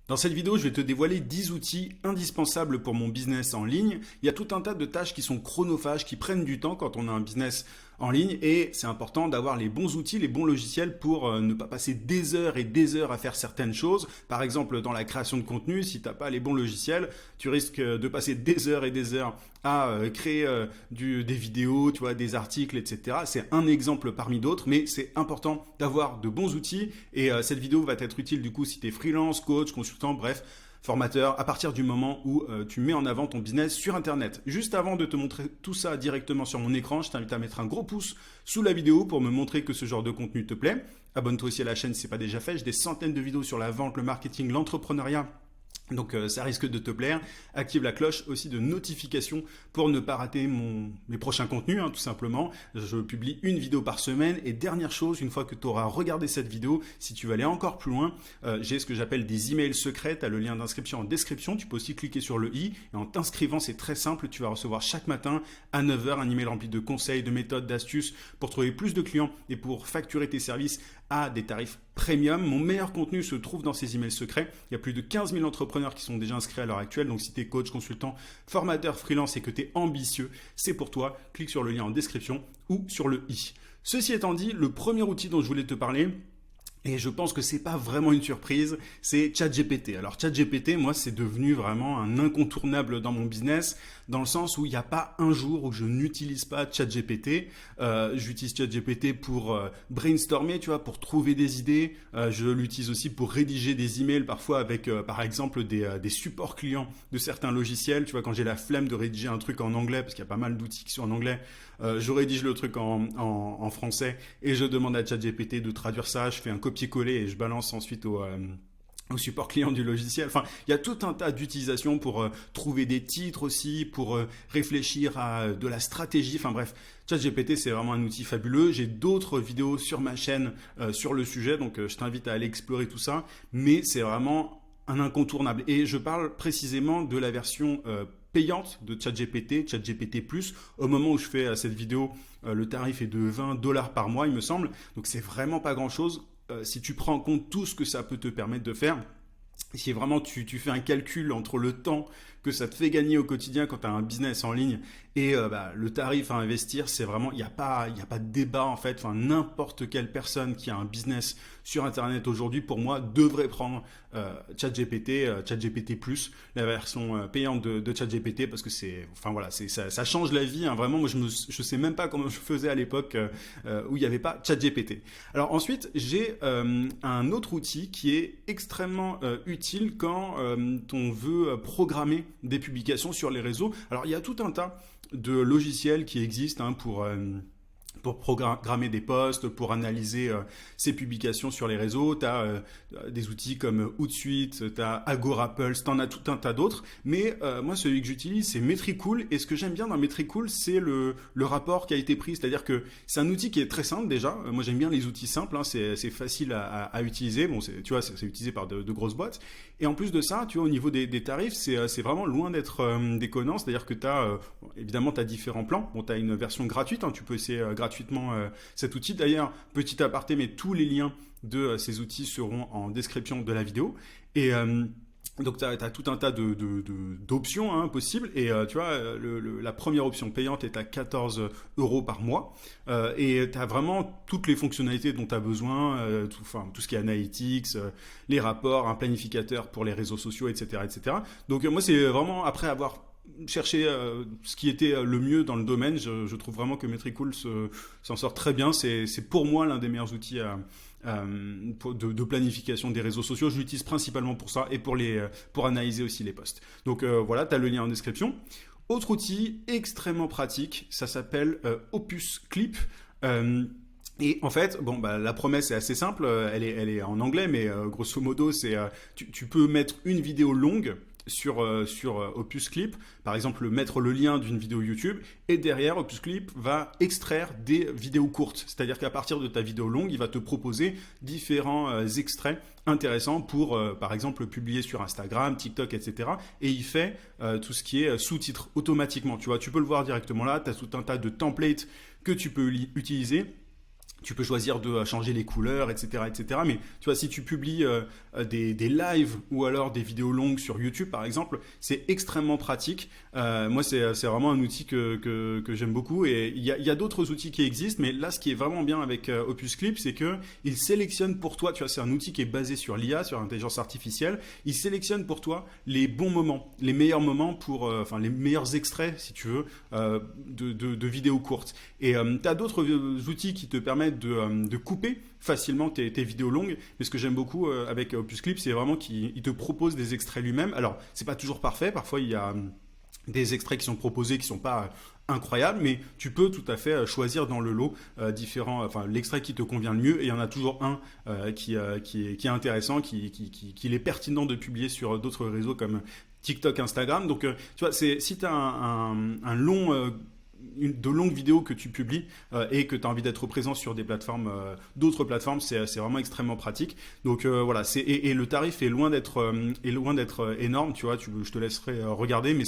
Dans cette vidéo, je vais te dévoiler 10 outils indispensables pour mon business en ligne. Il y a tout un tas de tâches qui sont chronophages, qui prennent du temps quand on a un business en ligne et c'est important d'avoir les bons outils, les bons logiciels pour ne pas passer des heures et des heures à faire certaines choses. Par exemple, dans la création de contenu, si tu n'as pas les bons logiciels, tu risques de passer des heures et des heures à créer des vidéos, tu vois, des articles, etc. C'est un exemple parmi d'autres, mais c'est important d'avoir de bons outils et cette vidéo va t'être utile du coup si tu es freelance, coach, consultant, bref, formateur, à partir du moment où tu mets en avant ton business sur Internet. Juste avant de te montrer tout ça directement sur mon écran, je t'invite à mettre un gros pouce sous la vidéo pour me montrer que ce genre de contenu te plaît. Abonne-toi aussi à la chaîne si ce n'est pas déjà fait. J'ai des centaines de vidéos sur la vente, le marketing, l'entrepreneuriat. Donc ça risque de te plaire. Active la cloche aussi de notification pour ne pas rater mes prochains contenus, tout simplement. Je publie une vidéo par semaine. Et dernière chose, une fois que tu auras regardé cette vidéo, si tu veux aller encore plus loin, j'ai ce que j'appelle des emails secrets. Tu as le lien d'inscription en description. Tu peux aussi cliquer sur le i. Et en t'inscrivant, c'est très simple. Tu vas recevoir chaque matin à 9 h un email rempli de conseils, de méthodes, d'astuces pour trouver plus de clients et pour facturer tes services à des tarifs premium. Mon meilleur contenu se trouve dans ces emails secrets. Il y a plus de 15 000 entrepreneurs qui sont déjà inscrits à l'heure actuelle. Donc si tu es coach, consultant, formateur, freelance et que tu es ambitieux, c'est pour toi. Clique sur le lien en description ou sur le i. Ceci étant dit, le premier outil dont je voulais te parler, et je pense que c'est pas vraiment une surprise, c'est ChatGPT. Alors ChatGPT, moi, c'est devenu vraiment un incontournable dans mon business, dans le sens où il n'y a pas un jour où je n'utilise pas ChatGPT. J'utilise ChatGPT pour brainstormer, tu vois, pour trouver des idées. Je l'utilise aussi pour rédiger des emails, parfois avec, par exemple, des supports clients de certains logiciels. Tu vois, quand j'ai la flemme de rédiger un truc en anglais, parce qu'il y a pas mal d'outils qui sont en anglais, je rédige le truc en français et je demande à ChatGPT de traduire ça. Je fais un copier-coller et je balance ensuite au support client du logiciel. Enfin, il y a tout un tas d'utilisations pour trouver des titres aussi, pour réfléchir à de la stratégie. Enfin bref, ChatGPT, c'est vraiment un outil fabuleux. J'ai d'autres vidéos sur ma chaîne sur le sujet, donc je t'invite à aller explorer tout ça. Mais c'est vraiment un incontournable. Et je parle précisément de la version payante de ChatGPT, ChatGPT+. Au moment où je fais cette vidéo, le tarif est de 20 $ par mois, il me semble. Donc c'est vraiment pas grand-chose. Si tu prends en compte tout ce que ça peut te permettre de faire, si vraiment tu fais un calcul entre le temps que ça te fait gagner au quotidien quand tu as un business en ligne et le tarif à investir, c'est vraiment, il n'y a pas de débat en fait. Enfin, n'importe quelle personne qui a un business sur Internet aujourd'hui, pour moi, devrait prendre ChatGPT, ChatGPT+, la version payante de ChatGPT, parce que ça change la vie. Vraiment, moi, je sais même pas comment je faisais à l'époque où il n'y avait pas ChatGPT. Alors ensuite, j'ai un autre outil qui est extrêmement utile quand on veut programmer des publications sur les réseaux. Alors il y a tout un tas de logiciels qui existent pour programmer des posts, pour analyser ces publications sur les réseaux. Tu as des outils comme Hootsuite, tu as Agorapulse, tu en as tout un tas d'autres. Mais moi, celui que j'utilise, c'est Metricool. Et ce que j'aime bien dans Metricool, c'est le rapport qui a été pris. C'est-à-dire que c'est un outil qui est très simple déjà. Moi, j'aime bien les outils simples. C'est facile à utiliser. Bon, tu vois, c'est utilisé par de grosses boîtes. Et en plus de ça, tu vois, au niveau des tarifs, c'est vraiment loin d'être déconnant. C'est-à-dire que tu as, évidemment, tu as différents plans. Bon, tu as une version gratuite. Tu peux essayer gratuitement cet outil. D'ailleurs, petit aparté, mais tous les liens de ces outils seront en description de la vidéo. Et donc, tu as tout un tas d'options possibles. Et tu vois, la première option payante est à 14 € par mois. Et tu as vraiment toutes les fonctionnalités dont tu as besoin, tout ce qui est analytics, les rapports, un planificateur pour les réseaux sociaux, etc. etc. Donc, moi, c'est vraiment, après avoir chercher ce qui était le mieux dans le domaine, je trouve vraiment que Metricool s'en sort très bien. C'est pour moi l'un des meilleurs outils de planification des réseaux sociaux. Je l'utilise principalement pour ça et pour analyser aussi les posts. Donc voilà, tu as le lien en description. Autre outil extrêmement pratique, ça s'appelle Opus Clip. Et en fait, la promesse est assez simple, elle est en anglais, mais grosso modo, c'est tu peux mettre une vidéo longue sur Opus Clip, par exemple mettre le lien d'une vidéo YouTube, et derrière Opus Clip va extraire des vidéos courtes, c'est-à-dire qu'à partir de ta vidéo longue, il va te proposer différents extraits intéressants pour par exemple publier sur Instagram, TikTok, etc. Et il fait tout ce qui est sous-titres automatiquement, tu vois, tu peux le voir directement là, tu as tout un tas de templates que tu peux utiliser. Tu peux choisir de changer les couleurs, etc., etc. Mais tu vois, si tu publies des lives ou alors des vidéos longues sur YouTube, par exemple, c'est extrêmement pratique. Moi, c'est vraiment un outil que j'aime beaucoup. Et il y a d'autres outils qui existent, mais là, ce qui est vraiment bien avec Opus Clip, c'est que il sélectionne pour toi. Tu vois, c'est un outil qui est basé sur l'IA, sur l'intelligence artificielle. Il sélectionne pour toi les bons moments, les meilleurs moments pour, enfin, les meilleurs extraits, si tu veux, de vidéos courtes. Et tu as d'autres outils qui te permettent de couper facilement tes vidéos longues. Mais ce que j'aime beaucoup avec Opus Clip, c'est vraiment qu'il te propose des extraits lui-même. Alors, c'est pas toujours parfait. Parfois, il y a des extraits qui sont proposés qui sont pas incroyables, mais tu peux tout à fait choisir dans le lot différents, enfin l'extrait qui te convient le mieux. Et il y en a toujours un qui est intéressant, qui est pertinent de publier sur d'autres réseaux comme TikTok, Instagram. Donc, tu vois, si tu as un long de longues vidéos que tu publies et que tu as envie d'être présent sur des plateformes, d'autres plateformes, c'est vraiment extrêmement pratique. Donc voilà, et le tarif est loin d'être énorme, tu vois. Je te laisserai regarder, mais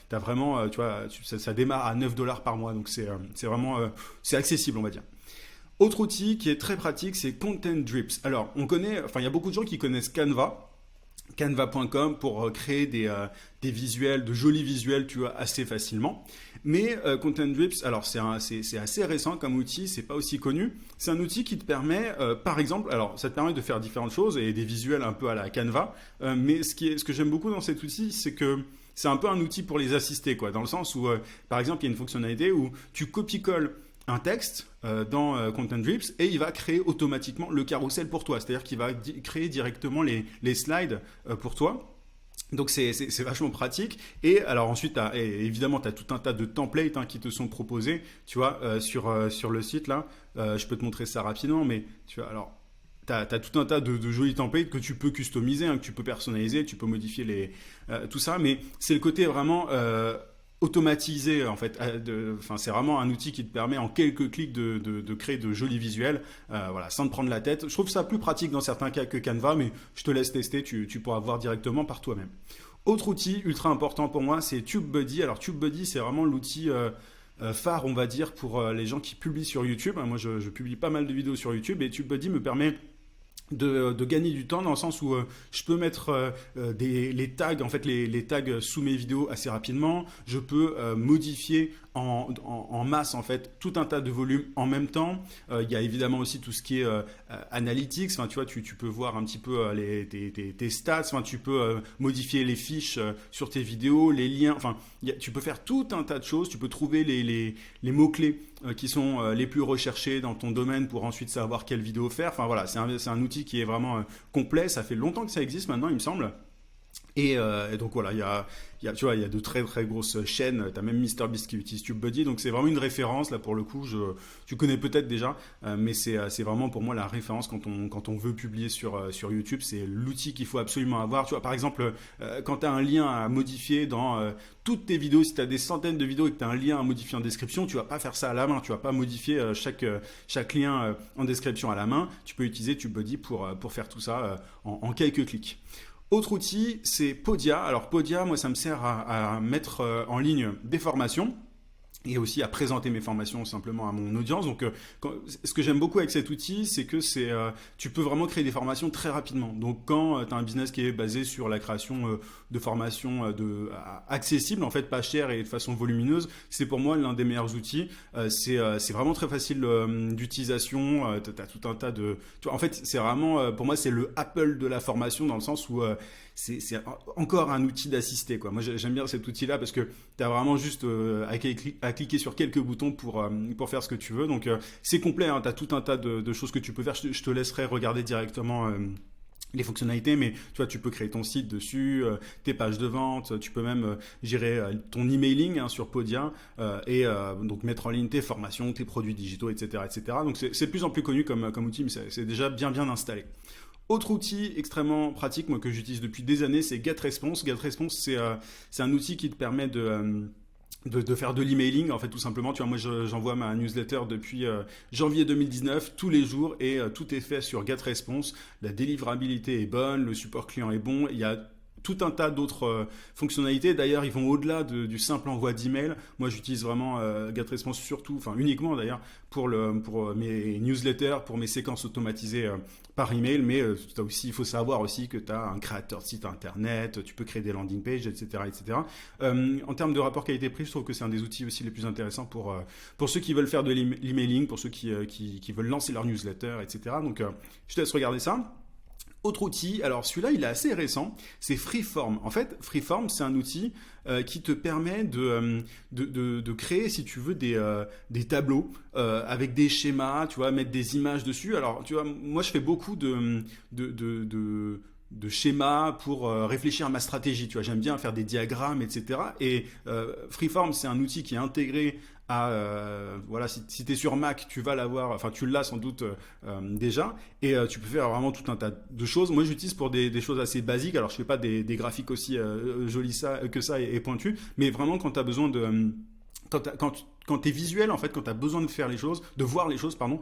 t'as vraiment, tu vois, ça démarre à 9 dollars par mois, donc c'est vraiment c'est accessible, on va dire. Autre outil qui est très pratique, c'est Content Drips. Alors, il y a beaucoup de gens qui connaissent Canva.com pour créer des visuels, de jolis visuels, tu vois, assez facilement. Mais Content Drips, alors c'est assez récent comme outil, c'est pas aussi connu. C'est un outil qui te permet, par exemple, alors ça te permet de faire différentes choses et des visuels un peu à la Canva. Mais ce que j'aime beaucoup dans cet outil, c'est que c'est un peu un outil pour les assister, quoi, dans le sens où, par exemple, il y a une fonctionnalité où tu copies-colles un texte dans Content Drips et il va créer automatiquement le carrousel pour toi. C'est-à-dire qu'il va créer directement les slides pour toi. Donc c'est vachement pratique. Et alors ensuite, évidemment, tu as tout un tas de templates qui te sont proposés, tu vois, sur le site là. Je peux te montrer ça rapidement, mais tu vois, alors tu as tout un tas de jolis templates que tu peux customiser, que tu peux personnaliser, tu peux modifier tout ça. Mais c'est le côté vraiment automatisé en fait. C'est vraiment un outil qui te permet en quelques clics de créer de jolis visuels, voilà, sans te prendre la tête. Je trouve ça plus pratique dans certains cas que Canva, mais je te laisse tester, tu pourras voir directement par toi-même. Autre outil ultra important pour moi, c'est TubeBuddy. Alors TubeBuddy, c'est vraiment l'outil phare, on va dire, pour les gens qui publient sur YouTube. Moi, je publie pas mal de vidéos sur YouTube et TubeBuddy me permet de gagner du temps dans le sens où je peux mettre les tags, en fait les tags sous mes vidéos assez rapidement. Je peux modifier en masse en fait tout un tas de volumes en même temps. Il y a évidemment aussi tout ce qui est analytics. Enfin, tu vois, tu peux voir un petit peu tes stats. Enfin, tu peux modifier les fiches sur tes vidéos, les liens. Enfin, tu peux faire tout un tas de choses. Tu peux trouver les mots-clés qui sont les plus recherchés dans ton domaine pour ensuite savoir quelle vidéo faire. Enfin voilà, c'est un outil qui est vraiment complet. Ça fait longtemps que ça existe maintenant, il me semble. Et donc voilà, tu vois, il y a de très très grosses chaînes. Tu as même MrBeast qui utilise TubeBuddy, donc c'est vraiment une référence là pour le coup. Tu connais peut-être déjà, mais c'est vraiment pour moi la référence quand on veut publier sur YouTube. C'est l'outil qu'il faut absolument avoir. Tu vois, par exemple, quand tu as un lien à modifier dans toutes tes vidéos, si tu as des centaines de vidéos et que tu as un lien à modifier en description, tu vas pas faire ça à la main. Tu vas pas modifier chaque lien en description à la main. Tu peux utiliser TubeBuddy pour faire tout ça en quelques clics. Autre outil, c'est Podia. Alors Podia, moi, ça me sert à mettre en ligne des formations et aussi à présenter mes formations simplement à mon audience. Donc, ce que j'aime beaucoup avec cet outil, c'est que tu peux vraiment créer des formations très rapidement. Donc, quand tu as un business qui est basé sur la création de formations accessibles, en fait, pas chères et de façon volumineuse, c'est pour moi l'un des meilleurs outils. C'est vraiment très facile d'utilisation. Tu as tout un tas de... Tu vois, en fait, c'est vraiment, pour moi, c'est le Apple de la formation dans le sens où c'est encore un outil d'assister, quoi. Moi, j'aime bien cet outil-là parce que tu as vraiment juste à cliquer sur quelques boutons pour faire ce que tu veux. Donc, c'est complet, tu as tout un tas de choses que tu peux faire. Je te laisserai regarder directement les fonctionnalités, mais tu vois, tu peux créer ton site dessus, tes pages de vente, tu peux même gérer ton emailing sur Podia et donc mettre en ligne tes formations, tes produits digitaux, etc. etc. Donc, c'est de plus en plus connu comme outil, mais c'est déjà bien installé. Autre outil extrêmement pratique, moi, que j'utilise depuis des années, c'est GetResponse. GetResponse, c'est un outil qui te permet de faire de l'emailing, en fait, tout simplement. Tu vois, moi, j'envoie ma newsletter depuis janvier 2019, tous les jours, et tout est fait sur GetResponse. La délivrabilité est bonne, le support client est bon. Il y a tout un tas d'autres fonctionnalités. D'ailleurs, ils vont au-delà du simple envoi d'email. Moi, j'utilise vraiment GetResponse surtout, enfin uniquement d'ailleurs, pour mes newsletters, pour mes séquences automatisées par email. Mais il faut savoir aussi que tu as un créateur de site internet, tu peux créer des landing pages, etc. etc. En termes de rapport qualité-prix, je trouve que c'est un des outils aussi les plus intéressants pour ceux qui veulent faire de l'emailing, pour ceux qui veulent lancer leur newsletter, etc. Donc, je te laisse regarder ça. Autre outil, alors celui-là il est assez récent, c'est Freeform. En fait, Freeform c'est un outil qui te permet de créer, si tu veux, des tableaux avec des schémas, tu vois, mettre des images dessus. Alors, tu vois, moi je fais beaucoup de schémas pour réfléchir à ma stratégie. Tu vois, j'aime bien faire des diagrammes, etc. Et Freeform, c'est un outil qui est intégré à voilà, si tu es sur Mac, tu vas l'avoir, enfin tu l'as sans doute déjà, et tu peux faire vraiment tout un tas de choses. Moi, j'utilise pour des choses assez basiques. Alors, je fais pas des graphiques aussi jolis que ça et pointus, mais vraiment quand tu as besoin de quand tu es visuel, en fait, quand tu as besoin de faire les choses, de voir les choses, pardon,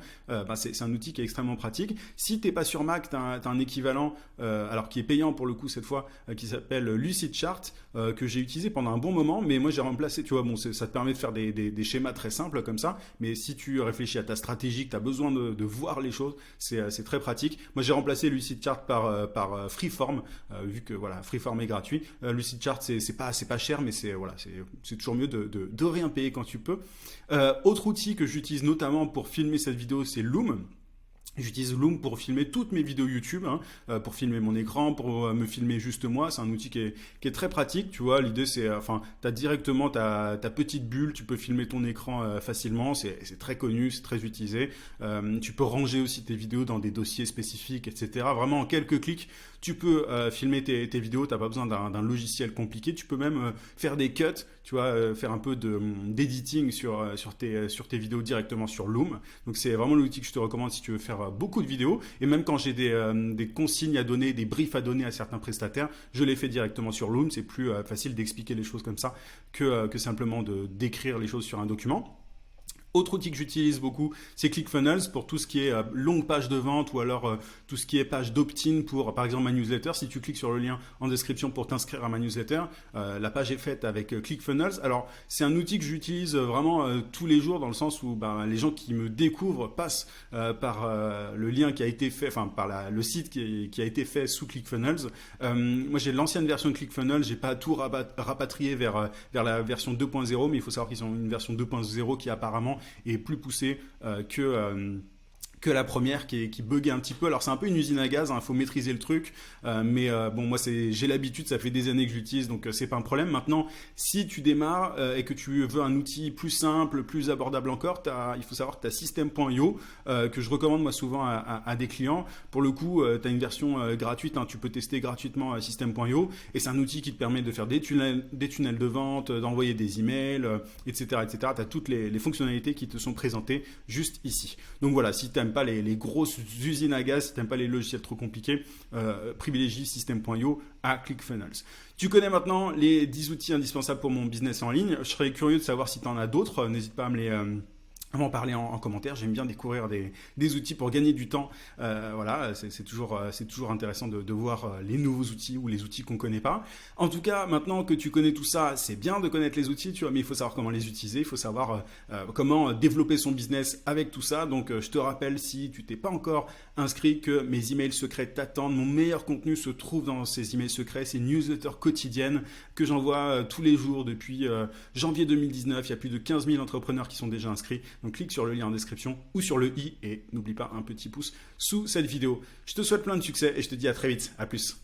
c'est un outil qui est extrêmement pratique. Si tu n'es pas sur Mac, tu as un équivalent, alors qui est payant pour le coup cette fois, qui s'appelle Lucidchart, que j'ai utilisé pendant un bon moment, mais moi j'ai remplacé, tu vois, bon, ça te permet de faire des schémas très simples comme ça, mais si tu réfléchis à ta stratégie, que tu as besoin de voir les choses, c'est très pratique. Moi j'ai remplacé Lucidchart par Freeform, vu que voilà, Freeform est gratuit. Lucidchart, c'est pas cher, mais c'est toujours mieux de rien payer quand tu peux. Autre outil que j'utilise notamment pour filmer cette vidéo, c'est Loom. J'utilise Loom pour filmer toutes mes vidéos YouTube, pour filmer mon écran, pour me filmer juste moi. C'est un outil qui est très pratique, tu vois. L'idée, c'est, tu as directement ta petite bulle, tu peux filmer ton écran facilement. C'est très connu, c'est très utilisé. Tu peux ranger aussi tes vidéos dans des dossiers spécifiques, etc. Vraiment, en quelques clics, tu peux filmer tes vidéos. Tu n'as pas besoin d'un logiciel compliqué. Tu peux même faire des cuts, tu vois, faire un peu d'editing sur tes vidéos directement sur Loom. Donc, c'est vraiment l'outil que je te recommande si tu veux faire beaucoup de vidéos, et même quand j'ai des consignes à donner, des briefs à donner à certains prestataires, je les fais directement sur Loom. C'est plus facile d'expliquer les choses comme ça que simplement d'écrire les choses sur un document. Autre outil que j'utilise beaucoup, c'est ClickFunnels pour tout ce qui est longue page de vente, ou alors tout ce qui est page d'opt-in pour, par exemple, ma newsletter. Si tu cliques sur le lien en description pour t'inscrire à ma newsletter, la page est faite avec ClickFunnels. Alors, c'est un outil que j'utilise vraiment tous les jours, dans le sens où les gens qui me découvrent passent par le lien qui a été fait, enfin par le site qui a été fait sous ClickFunnels. Moi, j'ai l'ancienne version de ClickFunnels, j'ai pas tout rapatrié vers la version 2.0, mais il faut savoir qu'ils ont une version 2.0 qui apparemment est plus poussée que la première qui buguait un petit peu. Alors c'est un peu une usine à gaz, faut maîtriser le truc, mais bon, moi j'ai l'habitude, ça fait des années que je l'utilise, donc c'est pas un problème. Maintenant, si tu démarres et que tu veux un outil plus simple, plus abordable encore, il faut savoir que tu as System.io, que je recommande moi souvent à des clients. Pour le coup, tu as une version gratuite, tu peux tester gratuitement System.io, et c'est un outil qui te permet de faire des tunnels de vente, d'envoyer des emails, etc. etc. Tu as toutes les fonctionnalités qui te sont présentées juste ici. Donc voilà, si tu n'aimes pas les grosses usines à gaz, si tu n'aimes pas les logiciels trop compliqués, privilégie System.io à ClickFunnels. Tu connais maintenant les 10 outils indispensables pour mon business en ligne. Je serais curieux de savoir si tu en as d'autres. N'hésite pas à m'en parler en commentaire. J'aime bien découvrir des outils pour gagner du temps. Voilà, c'est toujours intéressant de voir les nouveaux outils ou les outils qu'on ne connaît pas. En tout cas, maintenant que tu connais tout ça, c'est bien de connaître les outils, tu vois, mais il faut savoir comment les utiliser. Il faut savoir comment développer son business avec tout ça. Donc, je te rappelle, si tu t'es pas encore inscrit, que mes emails secrets t'attendent. Mon meilleur contenu se trouve dans ces emails secrets. C'est une newsletter quotidienne que j'envoie tous les jours depuis janvier 2019. Il y a plus de 15 000 entrepreneurs qui sont déjà inscrits. Donc clique sur le lien en description ou sur le i, et n'oublie pas un petit pouce sous cette vidéo. Je te souhaite plein de succès et je te dis à très vite. À plus.